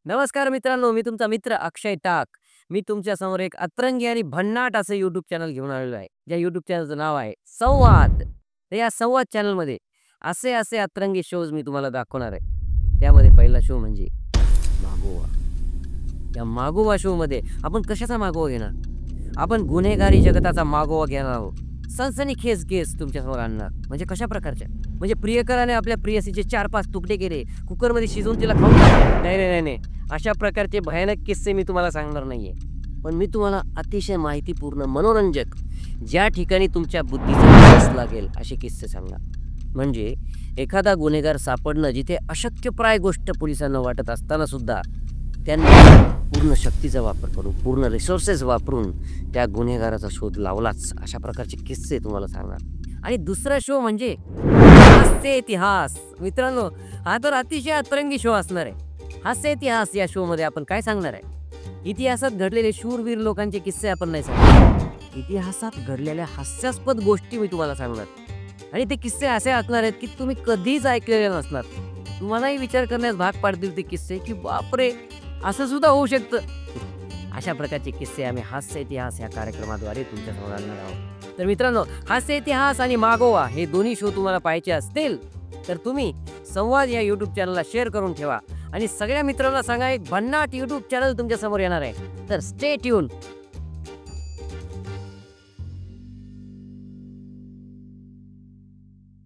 नमस्कार मित्रांनो, मी तुमचा मित्र अक्षय टाक. मी तुमच्या समोर एक अतरंगी आणि भन्नाट असं YouTube चॅनल घेऊन आलेलो आहे. ज्या YouTube चॅनलचं नाव आहे संवाद. तर या संवाद चॅनलमध्ये असे अतरंगी शोज मी तुम्हाला दाखवणार आहे. त्यामध्ये पहिला शो म्हणजे मागोवा. या मागोवा शोमध्ये आपण कशाचा मागोवा घेणार? आपण गुन्हेगारी जगताचा मागोवा घेणार आहोत. सनसनीखेज केस तुमच्यासमोर आणणार. म्हणजे कशा प्रकारच्या? म्हणजे प्रियकराने आपल्या प्रेयसीचे 4-5 तुकडे केले, कुकरमध्ये शिजवून तिला खाऊन टाकलं. नाही. अशा प्रकारचे भयानक किस्से मी तुम्हाला सांगणार नाहीये. पण मी तुम्हाला अतिशय माहितीपूर्ण, मनोरंजक, ज्या ठिकाणी तुमच्या बुद्धीचा ठस लागेल असे किस्से सांगणार. म्हणजे एखादा गुन्हेगार सापडणं जिथे अशक्यप्राय गोष्ट पोलिसांना वाटत असताना सुद्धा त्यांनी पूर्ण शक्तीचा वापर करून, पूर्ण रिसोर्सेस वापरून त्या गुन्हेगाराचा शोध लावलाच. अशा प्रकारचे किस्से तुम्हाला सांगणार. आणि दुसरा शो म्हणजे हास्य इतिहास. मित्रांनो, हा तर अतिशय अतरंगी शो असणार आहे. हास्य इतिहास या शोमध्ये आपण काय सांगणार आहे? इतिहासात घडलेले शूरवीर लोकांचे किस्से आपण नाही सांगणार. इतिहासात घडलेल्या हास्यास्पद गोष्टी मी तुम्हाला सांगणार. आणि ते किस्से असे असणार आहेत की तुम्ही कधीच ऐकलेले नसणार. तुम्हालाही विचार करण्यास भाग पाडतील ते किस्से, की बापरे, असं सुद्धा होऊ शकतं. अशा प्रकारचे किस्से आम्ही हास्य इतिहास या कार्यक्रमाद्वारे तुमच्यासमोर आणणार आहोत. तर मित्रांनो, हास्य इतिहास आणि मागोवा हे दोन्ही शो तुम्हाला पाहायचे असतील तर तुम्ही संवाद या YouTube चॅनलला शेअर करून ठेवा आणि सगळ्या मित्रांना सांगा, एक भन्नाट YouTube चॅनल तुमच्या समोर येणार आहे. तर स्टे ट्यून.